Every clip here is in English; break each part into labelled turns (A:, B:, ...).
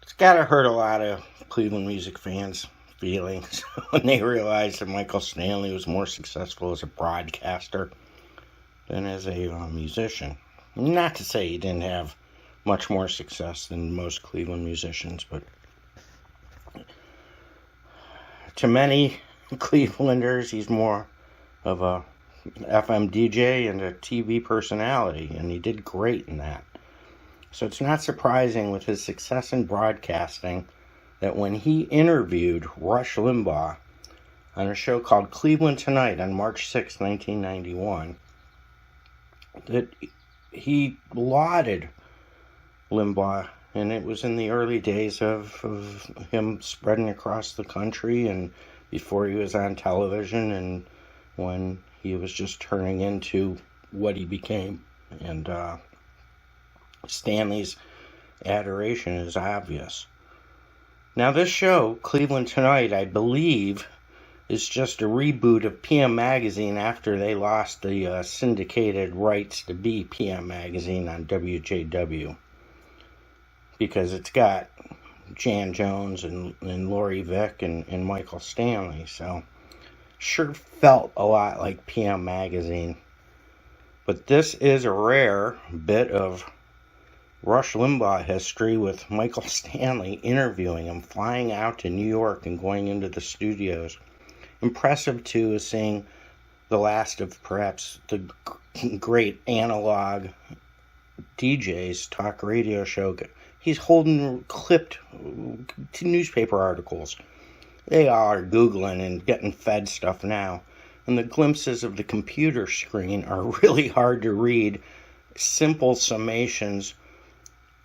A: It's got to hurt a lot of Cleveland music fans' feelings when they realize that Michael Stanley was more successful as a broadcaster than as a musician. Not to say he didn't have much more success than most Cleveland musicians, but to many Clevelanders, he's more of a FM DJ and a TV personality, and he did great in that. So it's not surprising with his success in broadcasting that when he interviewed Rush Limbaugh on a show called Cleveland Tonight on March 6, 1991, that he lauded Limbaugh, and it was in the early days of him spreading across the country and before he was on television and when he was just turning into what he became. And Stanley's adoration is obvious. Now this show, Cleveland Tonight, I believe, is just a reboot of PM Magazine after they lost the syndicated rights to be PM Magazine on WJW. Because it's got Jan Jones and Lori Vick and Michael Stanley, so sure felt a lot like PM Magazine. But this is a rare bit of Rush Limbaugh history with Michael Stanley interviewing him, flying out to New York and going into the studios. Impressive, too, is seeing the last of perhaps the great analog DJs talk radio show. He's holding clipped newspaper articles. They all are Googling and getting fed stuff now. And the glimpses of the computer screen are really hard to read. Simple summations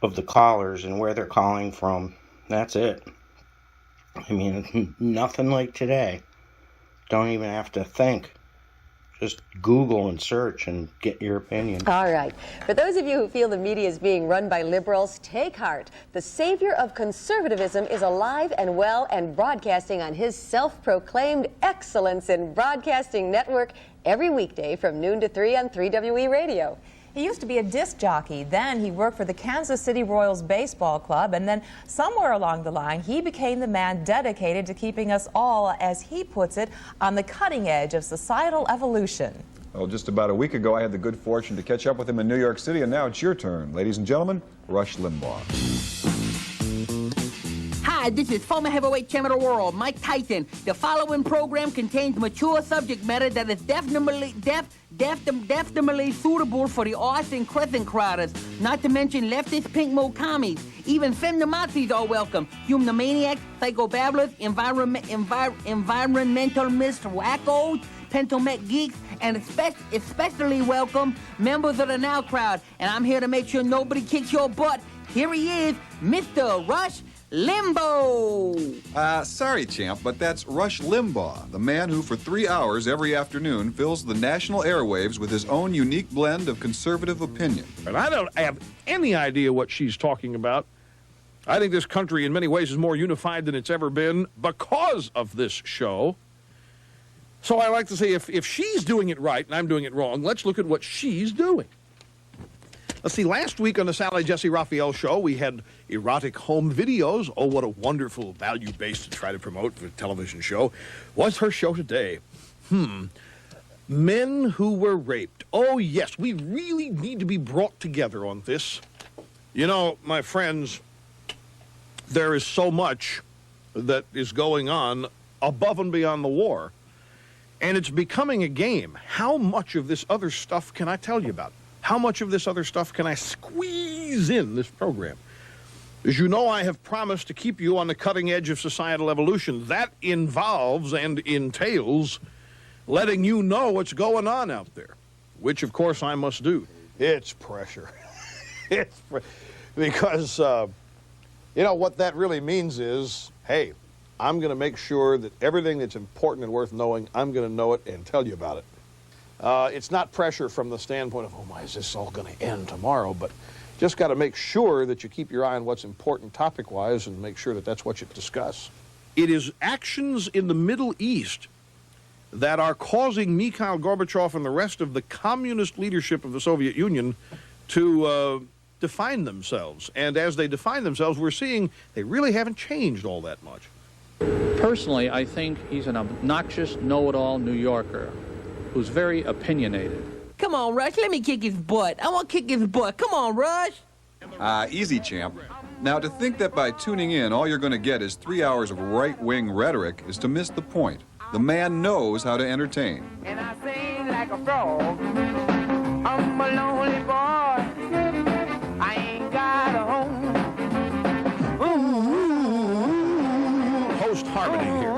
A: of the callers and where they're calling from. That's it. I mean, nothing like today. Don't even have to think. Just Google and search and get your opinion.
B: All right. For those of you who feel the media is being run by liberals, take heart. The savior of conservatism is alive and well and broadcasting on his self-proclaimed excellence in broadcasting network every weekday from noon to 3 on 3WE Radio.
C: He used to be a disc jockey. Then he worked for the Kansas City Royals baseball club, and then somewhere along the line, he became the man dedicated to keeping us all, as he puts it, on the cutting edge of societal evolution.
D: Well, just about a week ago, I had the good fortune to catch up with him in New York City, and now it's your turn. Ladies and gentlemen, Rush Limbaugh.
E: Hi, this is former heavyweight champion of the world, Mike Tyson. The following program contains mature subject matter that is definitely suitable for the arts and crescent crowders, not to mention leftist pink mo commies. Even feminazis are welcome. Humanomaniacs, psychobabblers, environmentalist wackos, pentomet geeks, and especially welcome members of the Now crowd. And I'm here to make sure nobody kicks your butt. Here he is, Mr. Rush Limbaugh.
D: Sorry, champ, but that's Rush Limbaugh, the man who for 3 hours every afternoon fills the national airwaves with his own unique blend of conservative opinion.
F: And I don't have any idea what she's talking about. I think this country in many ways is more unified than it's ever been because of this show. So I like to say if she's doing it right and I'm doing it wrong, let's look at what she's doing. Let's see, last week on the Sally Jesse Raphael show, we had erotic home videos. Oh, what a wonderful value base to try to promote for a television show. What's her show today? Men who were raped. Oh, yes, we really need to be brought together on this. You know, my friends, there is so much that is going on above and beyond the war, and it's becoming a game. How much of this other stuff can I tell you about? How much of this other stuff can I squeeze in this program? As you know, I have promised to keep you on the cutting edge of societal evolution. That involves and entails letting you know what's going on out there, which, of course, I must do. It's pressure. Because, you know, what that really means is, hey, I'm going to make sure that everything that's important and worth knowing, I'm going to know it and tell you about it. It's not pressure from the standpoint of, oh my, is this all going to end tomorrow? But just got to make sure that you keep your eye on what's important topic-wise and make sure that that's what you discuss. It is actions in the Middle East that are causing Mikhail Gorbachev and the rest of the communist leadership of the Soviet Union to define themselves. And as they define themselves, we're seeing they really haven't changed all that much.
G: Personally, I think he's an obnoxious, know-it-all New Yorker who's very opinionated.
E: Come on, Rush, let me kick his butt. I want to kick his butt. Come on, Rush.
D: Easy, champ. Now, to think that by tuning in, all you're going to get is 3 hours of right-wing rhetoric is to miss the point. The man knows how to entertain.
E: And I sing like a frog. I'm a lonely boy. I ain't got a home.
F: Post harmony here.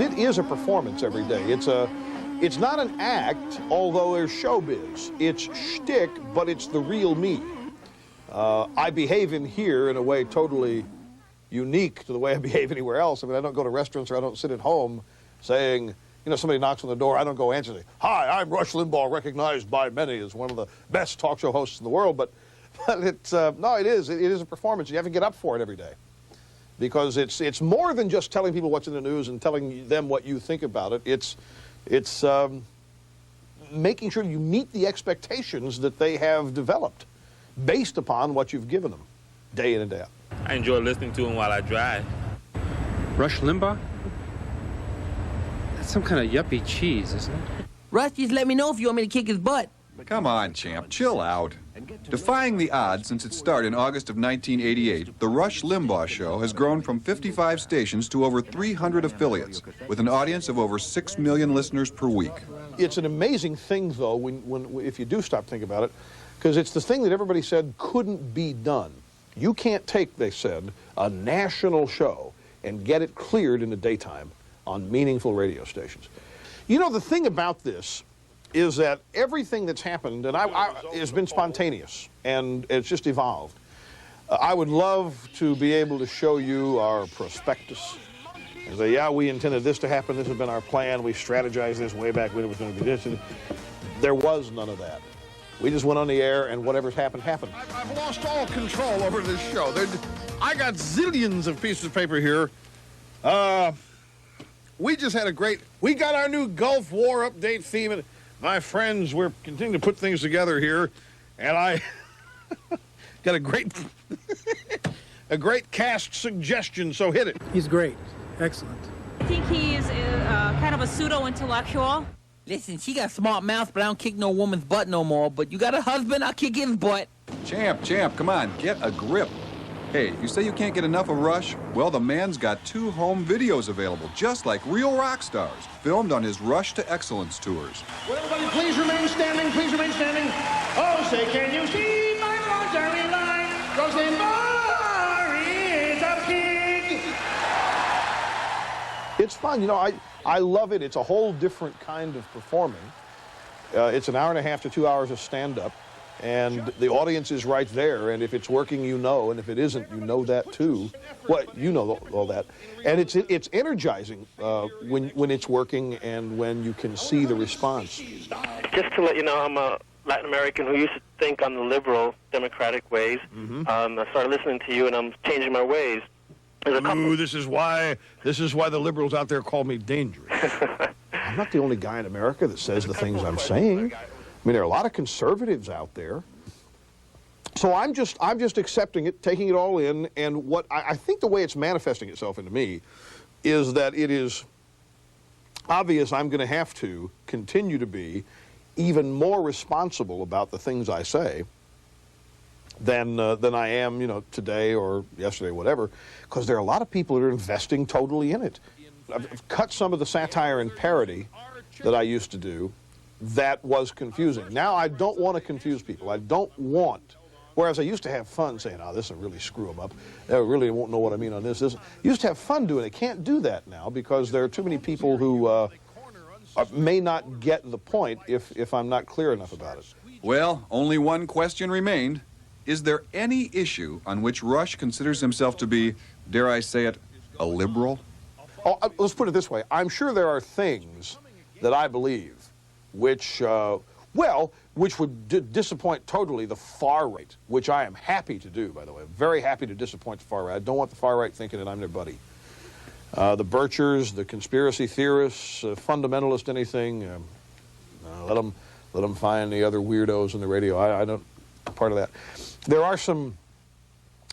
F: It is a performance every day. It's not an act, although there's showbiz. It's shtick, but it's the real me. I behave in here in a way totally unique to the way I behave anywhere else. I mean, I don't go to restaurants or I don't sit at home saying, you know, somebody knocks on the door, I don't go answer, say, hi, I'm Rush Limbaugh, recognized by many as one of the best talk show hosts in the world. But it's, no, it is a performance. You have to get up for it every day. Because it's more than just telling people what's in the news and telling them what you think about it. It's making sure you meet the expectations that they have developed based upon what you've given them day in and day out.
H: I enjoy listening to him while I drive.
I: Rush Limbaugh? That's some kind of yuppie cheese, isn't it?
E: Rush, just let me know if you want me to kick his butt.
D: Come on, champ, chill out. Defying the odds since its start in August of 1988, the Rush Limbaugh Show has grown from 55 stations to over 300 affiliates, with an audience of over 6 million listeners per week.
F: It's an amazing thing, though, if you do stop thinking about it, because it's the thing that everybody said couldn't be done. You can't take, they said, a national show and get it cleared in the daytime on meaningful radio stations. You know, the thing about this is that everything that's happened, and has been spontaneous, and it's just evolved. I would love to be able to show you our prospectus and say, yeah, we intended this to happen, this has been our plan, we strategized this way back when it was going to be this. And there was none of that. We just went on the air, and whatever's happened, happened. I've lost all control over this show. I got zillions of pieces of paper here. We just had we got our new Gulf War update theme, and my friends, we're continuing to put things together here, and I got a great cast suggestion, so hit it.
J: He's great. Excellent.
K: I think he's kind of a pseudo-intellectual.
E: Listen, she got a smart mouth, but I don't kick no woman's butt no more. But you got a husband, I'll kick his butt.
D: Champ, come on, get a grip. Hey, you say you can't get enough of Rush? Well, the man's got 2 home videos available, just like real rock stars, filmed on his Rush to Excellence tours.
L: Will everybody please remain standing, please remain standing. Oh, say, can you see my long-term line? Roseanne Barr is a pig.
F: It's fun, you know, I love it. It's a whole different kind of performing. It's an hour and a half to 2 hours of stand-up. And the audience is right there, and if it's working, you know, and if it isn't, you know that too. Well, you know all that. And it's energizing when it's working and when you can see the response.
M: Just to let you know, I'm a Latin American who used to think on the liberal democratic ways. I started listening to you, and I'm changing my ways.
F: Ooh, this is why the liberals out there call me dangerous. I'm not the only guy in America that says the things I'm saying. I mean, there are a lot of conservatives out there. So I'm just accepting it, taking it all in, and what I think the way it's manifesting itself into me is that it is obvious I'm going to have to continue to be even more responsible about the things I say than I am, you know, today or yesterday, whatever, because there are a lot of people that are investing totally in it. I've cut some of the satire and parody that I used to do. That was confusing. Now I don't want to confuse people. I don't want, whereas I used to have fun saying, oh, this will really screw them up. They really won't know what I mean on this. Used to have fun doing it. Can't do that now because there are too many people who may not get the point if I'm not clear enough about it.
D: Well, only one question remained. Is there any issue on which Rush considers himself to be, dare I say it, a liberal?
F: Oh, let's put it this way. I'm sure there are things that I believe which would disappoint totally the far right, which I am happy to do, by the way. I'm very happy to disappoint the far right. I don't want the far right thinking that I'm their buddy. The Birchers, the conspiracy theorists, fundamentalists, anything, let them find the other weirdos on the radio. I don't part of that. There are some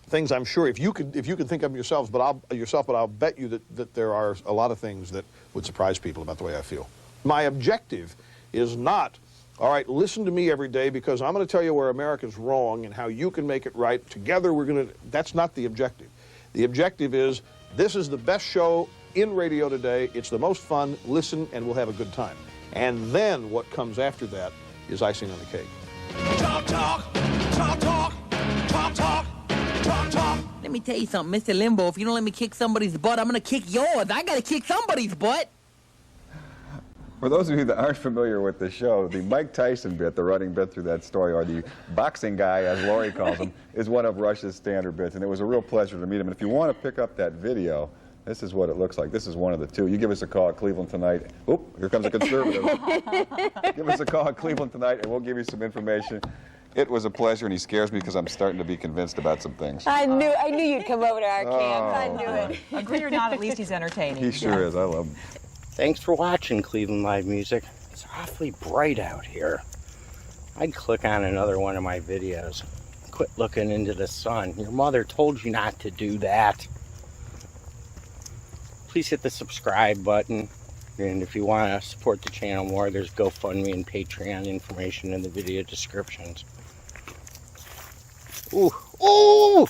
F: things I'm sure if you can think of them yourselves, but I'll bet you that there are a lot of things that would surprise people about the way I feel. My objective is not, all right, listen to me every day because I'm going to tell you where America's wrong and how you can make it right. Together we're going to, that's not the objective. The objective is, this is the best show in radio today. It's the most fun. Listen and we'll have a good time. And then what comes after that is icing on the cake.
L: Talk, talk, talk, talk, talk, talk, talk, talk.
E: Let me tell you something, Mr. Limbaugh. If you don't let me kick somebody's butt, I'm going to kick yours. I got to kick somebody's butt.
D: For those of you that aren't familiar with the show, the Mike Tyson bit, the running bit through that story, or the boxing guy, as Laurie calls him, is one of Rush's standard bits, and it was a real pleasure to meet him. And if you want to pick up that video, this is what it looks like. This is one of the two. You give us a call at Cleveland Tonight. Oop, here comes a conservative. Give us a call at Cleveland Tonight, and we'll give you some information. It was a pleasure, and he scares me because I'm starting to be convinced about some things.
B: I knew you'd come over to our camp. I knew it.
C: Agree or not, at least he's entertaining.
D: He sure is. I love him.
A: Thanks for watching Cleveland Live Music. It's awfully bright out here. I'd click on another one of my videos. Quit looking into the sun. Your mother told you not to do that. Please hit the subscribe button. And if you want to support the channel more, there's GoFundMe and Patreon information in the video descriptions. Ooh, ooh!